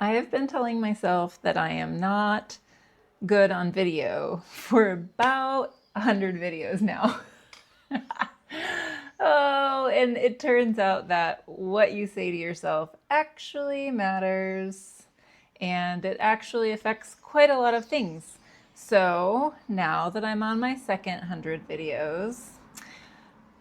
I have been telling myself that I am not good on video for about 100 videos now. Oh, and it turns out that what you say to yourself actually matters and it actually affects quite a lot of things. So now that I'm on my second 100 videos,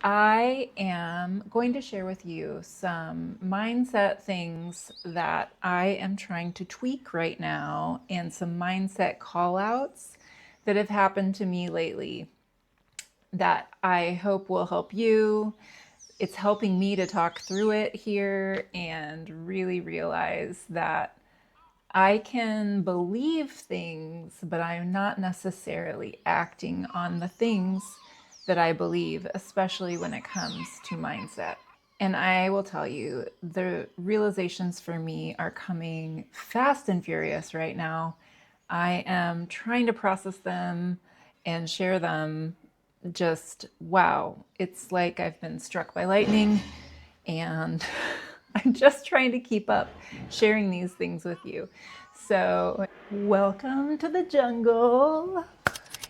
I am going to share with you some mindset things that I am trying to tweak right now and some mindset call outs that have happened to me lately that I hope will help you. It's helping me to talk through it here and really realize that I can believe things, but I'm not necessarily acting on the things that I believe, especially when it comes to mindset. And I will tell you, the realizations for me are coming fast and furious right now. I am trying to process them and share them. Just wow, it's like I've been struck by lightning and I'm just trying to keep up sharing these things with you. So, welcome to the jungle,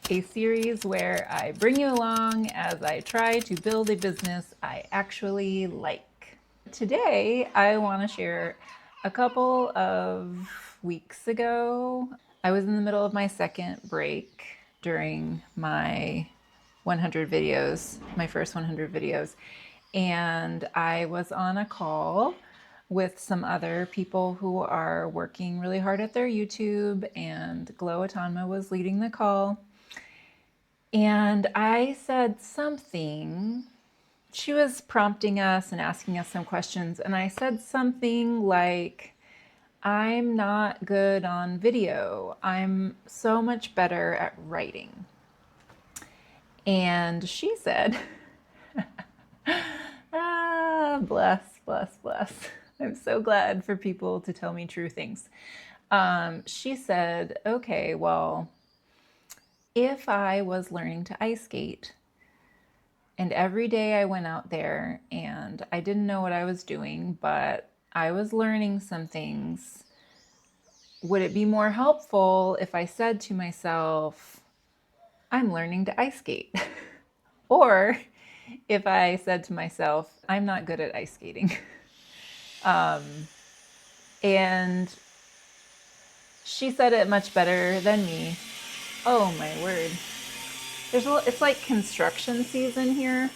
a series where I bring you along as I try to build a business I actually like. Today, I want to share a couple of weeks ago. I was in the middle of my second break during my 100 videos, my first 100 videos, and I was on a call with some other people who are working really hard at their YouTube, and Glow Atanma was leading the call. And I said something, she was prompting us and asking us some questions, and I said something like, I'm not good on video. I'm so much better at writing. And she said, bless, bless, bless. I'm so glad for people to tell me true things. She said, okay, well, if I was learning to ice skate and every day I went out there and I didn't know what I was doing, but I was learning some things, would it be more helpful if I said to myself, I'm learning to ice skate? Or if I said to myself, I'm not good at ice skating. And she said it much better than me. Oh my word. It's like construction season here.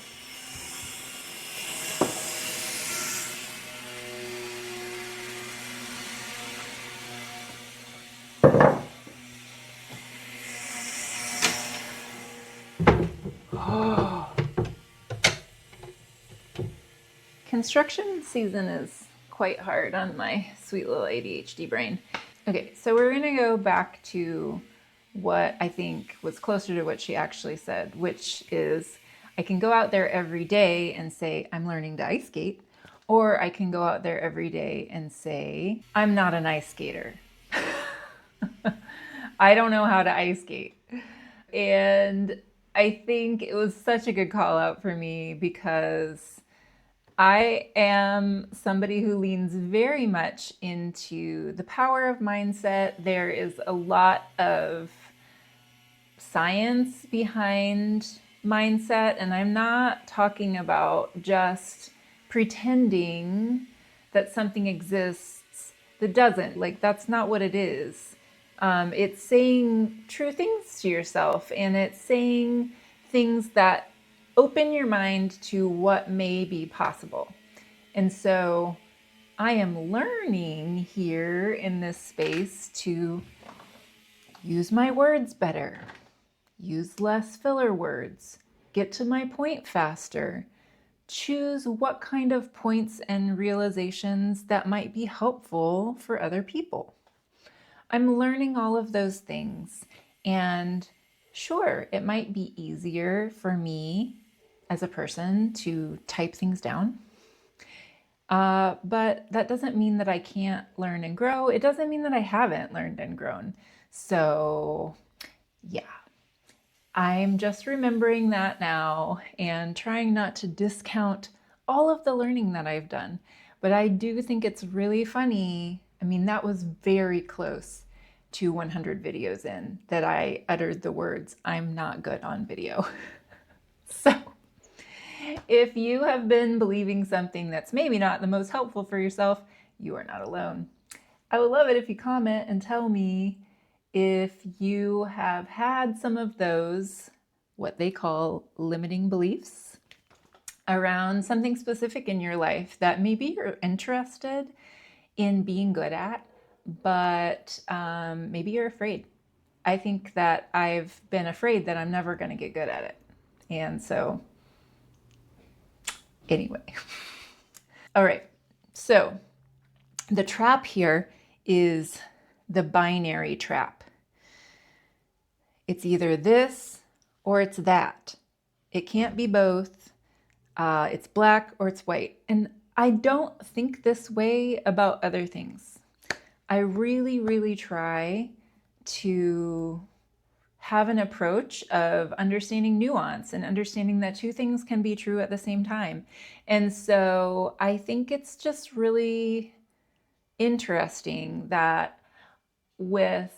Construction season is quite hard on my sweet little ADHD brain. Okay, so we're going to go back to what I think was closer to what she actually said, which is I can go out there every day and say, I'm learning to ice skate, or I can go out there every day and say, I'm not an ice skater. I don't know how to ice skate. And I think it was such a good call out for me because I am somebody who leans very much into the power of mindset. There is a lot of science behind mindset, and I'm not talking about just pretending that something exists that doesn't. Like, that's not what it is. It's saying true things to yourself, and it's saying things that open your mind to what may be possible. And so I am learning here in this space to use my words better, use less filler words, get to my point faster, choose what kind of points and realizations that might be helpful for other people. I'm learning all of those things. And sure, it might be easier for me as a person to type things down. But that doesn't mean that I can't learn and grow. It doesn't mean that I haven't learned and grown. So, yeah, I'm just remembering that now and trying not to discount all of the learning that I've done. But I do think it's really funny I mean, that was very close to 100 videos in that I uttered the words, I'm not good on video. So if you have been believing something that's maybe not the most helpful for yourself, you are not alone. I would love it if you comment and tell me if you have had some of those, what they call limiting beliefs, around something specific in your life that maybe you're interested in being good at, but maybe you're afraid. I think that I've been afraid that I'm never going to get good at it. And so, anyway. All right. So, the trap here is the binary trap. It's either this or it's that. It can't be both. It's black or it's white. And I don't think this way about other things. I really, really try to have an approach of understanding nuance and understanding that two things can be true at the same time. And so I think it's just really interesting that with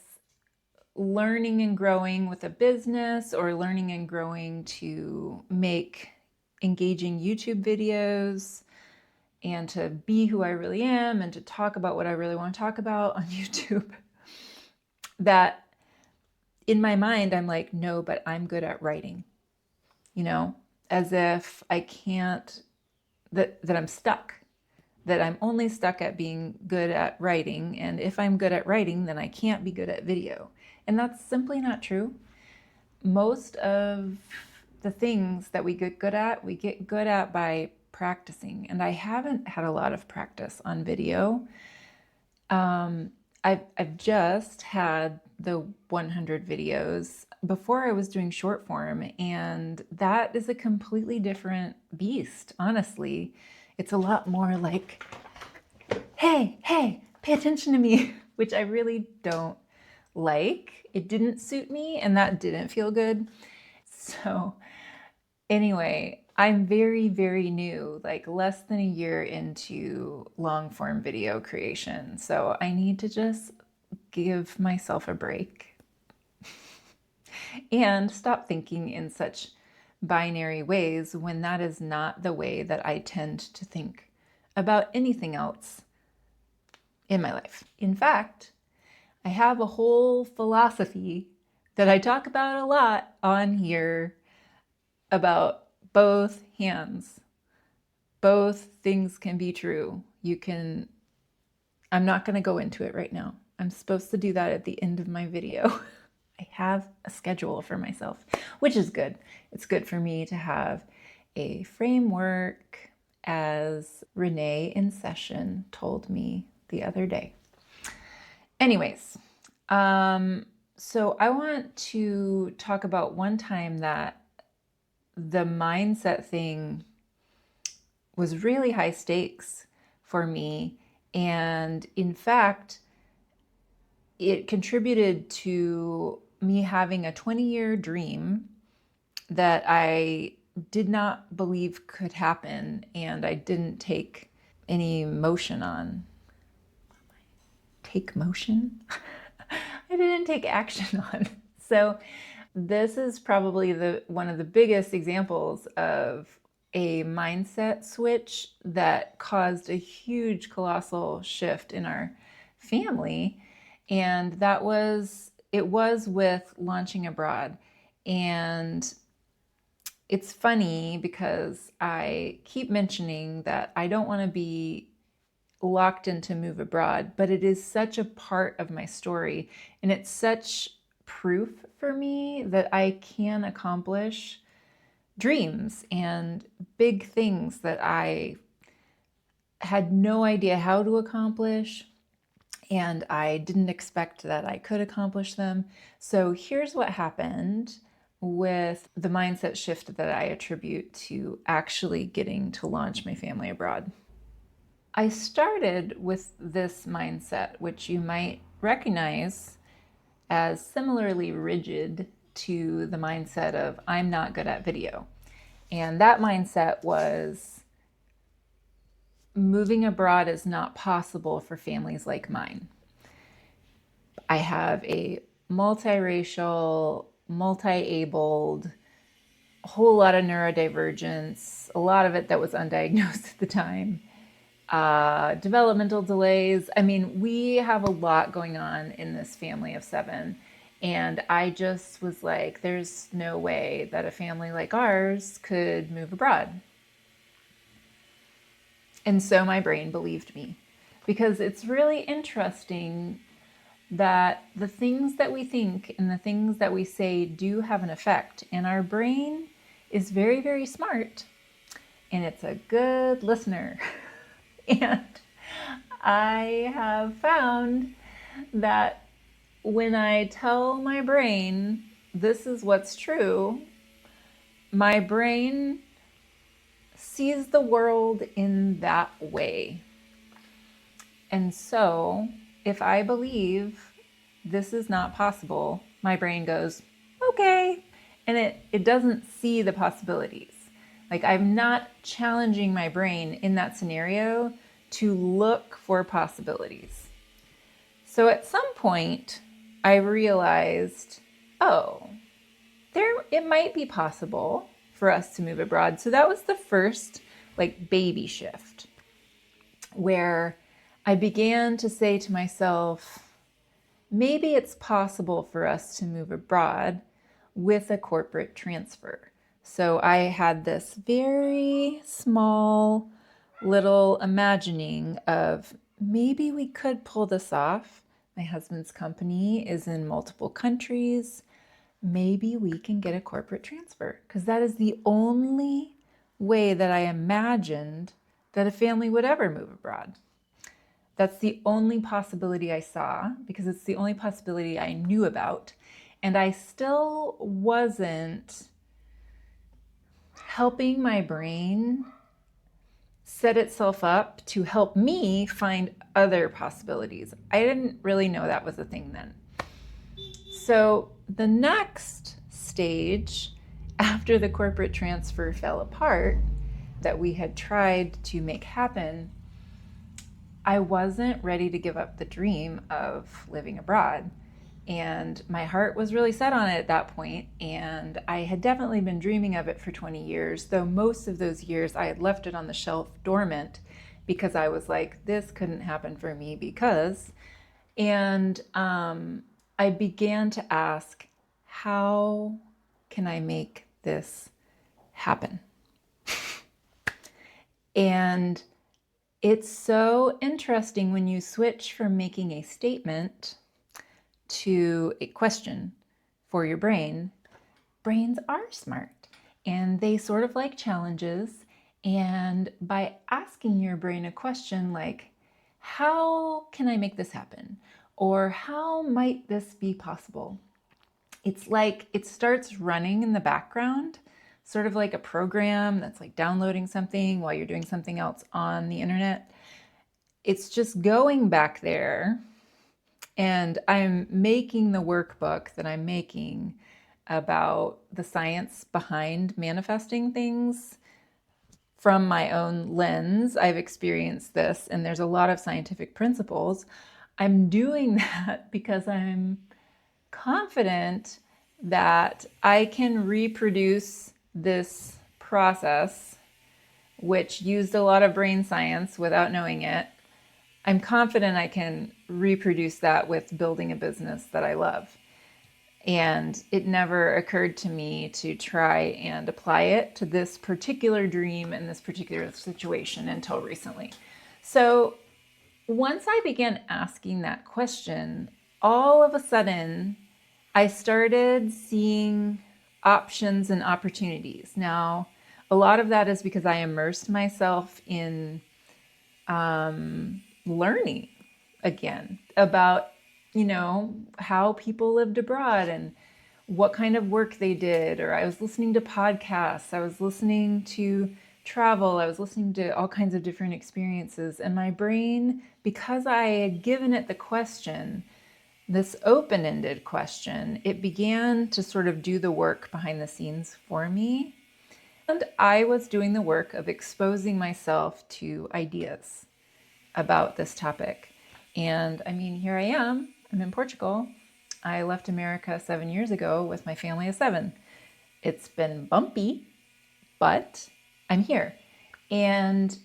learning and growing with a business, or learning and growing to make engaging YouTube videos and to be who I really am and to talk about what I really want to talk about on YouTube, that in my mind, I'm like, no, but I'm good at writing, as if I can't, that I'm stuck, that I'm only stuck at being good at writing. And if I'm good at writing, then I can't be good at video. And that's simply not true. Most of the things that we get good at, we get good at by practicing. And I haven't had a lot of practice on video. I've just had the 100 videos. Before I was doing short form, and that is a completely different beast, honestly. It's a lot more like, hey, pay attention to me, which I really don't like. It didn't suit me, and that didn't feel good. So anyway, I'm very, very new, like less than a year into long form video creation. So I need to just give myself a break and stop thinking in such binary ways when that is not the way that I tend to think about anything else in my life. In fact, I have a whole philosophy that I talk about a lot on here about both hands. Both things can be true. I'm not going to go into it right now. I'm supposed to do that at the end of my video. I have a schedule for myself, which is good. It's good for me to have a framework, as Renee in session told me the other day. Anyways, so I want to talk about one time that the mindset thing was really high stakes for me. And in fact, it contributed to me having a 20-year dream that I did not believe could happen, and I didn't take any motion on. Take motion? I didn't take action on. So this is probably one of the biggest examples of a mindset switch that caused a huge, colossal shift in our family. And it was with launching abroad. And it's funny because I keep mentioning that I don't want to be locked into move abroad, but it is such a part of my story. And it's such proof for me that I can accomplish dreams and big things that I had no idea how to accomplish, and I didn't expect that I could accomplish them. So here's what happened with the mindset shift that I attribute to actually getting to launch my family abroad. I started with this mindset, which you might recognize as similarly rigid to the mindset of I'm not good at video. And that mindset was moving abroad is not possible for families like mine. I have a multiracial, multi-abled, a whole lot of neurodivergence, a lot of it that was undiagnosed at the time, developmental delays. I mean, we have a lot going on in this family of 7. And I just was like, there's no way that a family like ours could move abroad. And so my brain believed me, because it's really interesting that the things that we think and the things that we say do have an effect. And our brain is very, very smart, and it's a good listener. And I have found that when I tell my brain this is what's true, my brain sees the world in that way. And so if I believe this is not possible, my brain goes, okay. And it doesn't see the possibilities. Like, I'm not challenging my brain in that scenario to look for possibilities. So at some point, I realized, oh, it might be possible for us to move abroad. So that was the first baby shift, where I began to say to myself, maybe it's possible for us to move abroad with a corporate transfer. So I had this very small little imagining of maybe we could pull this off. My husband's company is in multiple countries. Maybe we can get a corporate transfer, because that is the only way that I imagined that a family would ever move abroad. That's the only possibility I saw, because it's the only possibility I knew about. And I still wasn't helping my brain set itself up to help me find other possibilities. I didn't really know that was a thing then. So the next stage after the corporate transfer fell apart that we had tried to make happen, I wasn't ready to give up the dream of living abroad. And my heart was really set on it at that point. And I had definitely been dreaming of it for 20 years, though most of those years I had left it on the shelf dormant, because I was like, this couldn't happen for me because. And I began to ask, how can I make this happen? And it's so interesting when you switch from making a statement to a question for your brain. Brains are smart, and they sort of like challenges. And by asking your brain a question like, how can I make this happen? Or how might this be possible? It's like it starts running in the background, sort of like a program that's like downloading something while you're doing something else on the internet. It's just going back there. And I'm making the workbook that I'm making about the science behind manifesting things from my own lens. I've experienced this, and there's a lot of scientific principles. I'm doing that because I'm confident that I can reproduce this process, which used a lot of brain science without knowing it. I'm confident I can reproduce that with building a business that I love. And it never occurred to me to try and apply it to this particular dream and this particular situation until recently. So once I began asking that question, all of a sudden, I started seeing options and opportunities. Now, a lot of that is because I immersed myself in learning again about, how people lived abroad and what kind of work they did. Or I was listening to podcasts, I was listening to travel, I was listening to all kinds of different experiences. And my brain, because I had given it the question, this open-ended question, it began to sort of do the work behind the scenes for me. And I was doing the work of exposing myself to ideas about this topic. And I mean, here I am. I'm in Portugal. I left America 7 years ago with my family of seven. It's been bumpy, but I'm here. And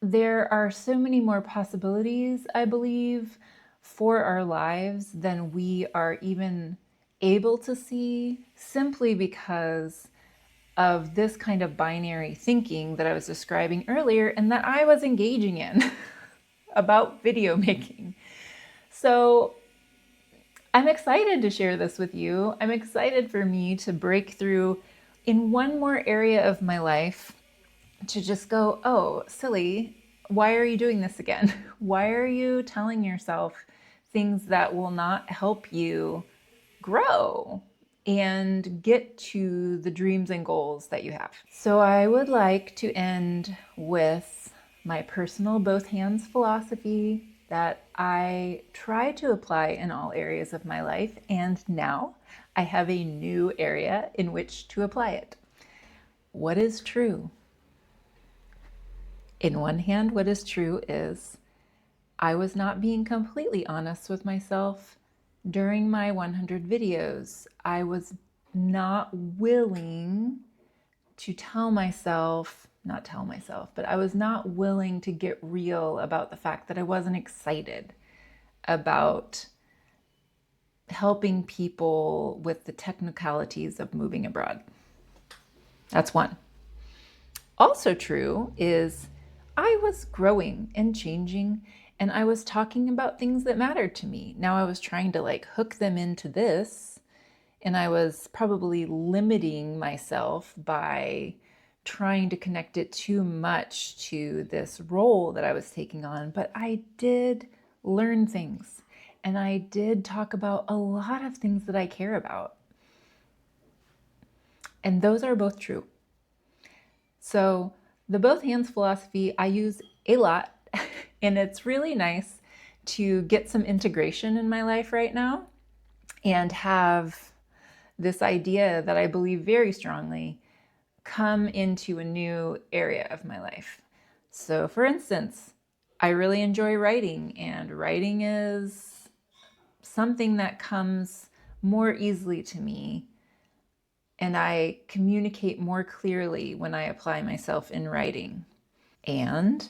there are so many more possibilities, I believe, for our lives than we are even able to see, simply because of this kind of binary thinking that I was describing earlier and that I was engaging in about video making. So I'm excited to share this with you. I'm excited for me to break through in one more area of my life, to just go, oh, silly, why are you doing this again? Why are you telling yourself things that will not help you grow and get to the dreams and goals that you have? So I would like to end with my personal both hands philosophy that I try to apply in all areas of my life, and now I have a new area in which to apply it. What is true? In one hand, what is true is I was not being completely honest with myself during my 100 videos. I was not willing to not tell myself, but I was not willing to get real about the fact that I wasn't excited about helping people with the technicalities of moving abroad. That's one. Also true is I was growing and changing, and I was talking about things that mattered to me. Now I was trying to hook them into this, and I was probably limiting myself by trying to connect it too much to this role that I was taking on. But I did learn things, and I did talk about a lot of things that I care about. And those are both true. So the both hands philosophy I use a lot, and it's really nice to get some integration in my life right now and have this idea that I believe very strongly come into a new area of my life. So for instance, I really enjoy writing, and writing is something that comes more easily to me, and I communicate more clearly when I apply myself in writing. And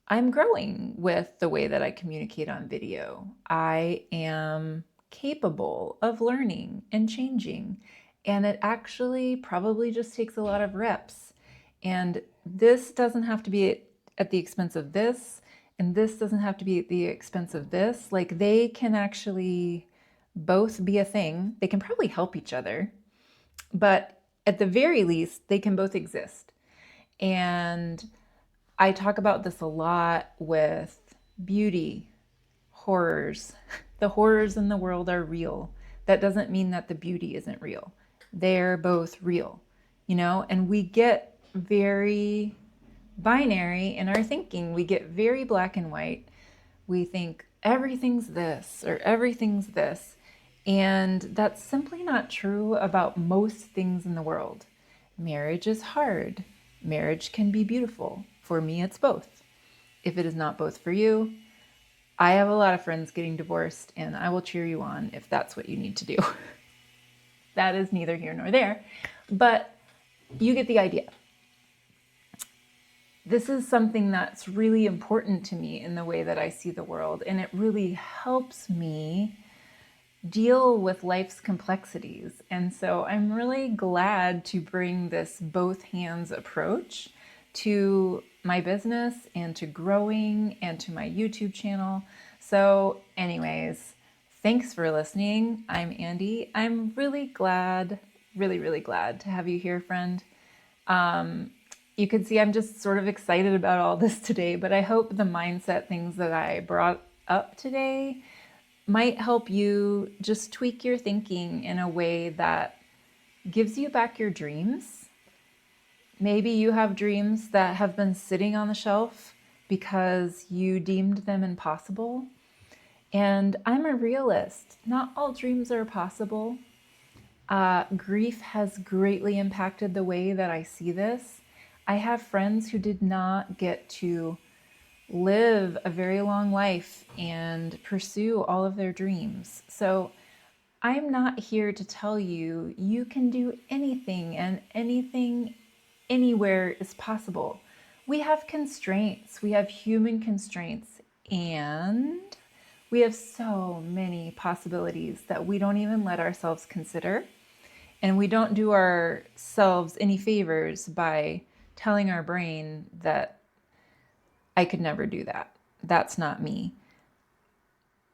I'm growing with the way that I communicate on video. I am capable of learning and changing, and it actually probably just takes a lot of reps. And this doesn't have to be at the expense of this, and this doesn't have to be at the expense of this. They can actually both be a thing. They can probably help each other, but at the very least, they can both exist. And I talk about this a lot with beauty, horrors. The horrors in the world are real. That doesn't mean that the beauty isn't real. They're both real, and we get very binary in our thinking. We get very black and white. We think everything's this or everything's this. And that's simply not true about most things in the world. Marriage is hard. Marriage can be beautiful. For me, it's both. If it is not both for you, I have a lot of friends getting divorced, and I will cheer you on if that's what you need to do. That is neither here nor there, but you get the idea. This is something that's really important to me in the way that I see the world, and it really helps me deal with life's complexities. And so I'm really glad to bring this both hands approach to my business and to growing and to my YouTube channel. So anyways, thanks for listening. I'm Andy. I'm really glad, really glad to have you here, friend. You can see I'm just sort of excited about all this today, but I hope the mindset things that I brought up today might help you just tweak your thinking in a way that gives you back your dreams. Maybe you have dreams that have been sitting on the shelf because you deemed them impossible. And I'm a realist. Not all dreams are possible. Grief has greatly impacted the way that I see this. I have friends who did not get to live a very long life and pursue all of their dreams. So I'm not here to tell you you can do anything and anything anywhere is possible. We have constraints, we have human constraints, and we have so many possibilities that we don't even let ourselves consider. And we don't do ourselves any favors by telling our brain that I could never do that. That's not me.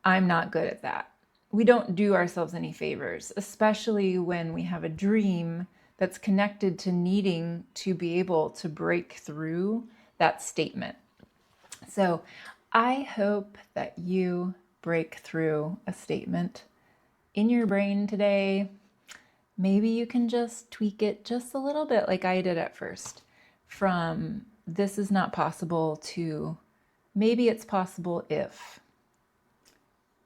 I'm not good at that. We don't do ourselves any favors, especially when we have a dream that's connected to needing to be able to break through that statement. So I hope that you break through a statement in your brain today. Maybe you can just tweak it just a little bit, like I did at first, from this is not possible to maybe it's possible if.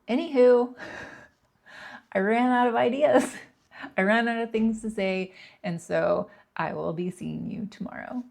Anywho, I ran out of ideas. I ran out of things to say, and so I will be seeing you tomorrow.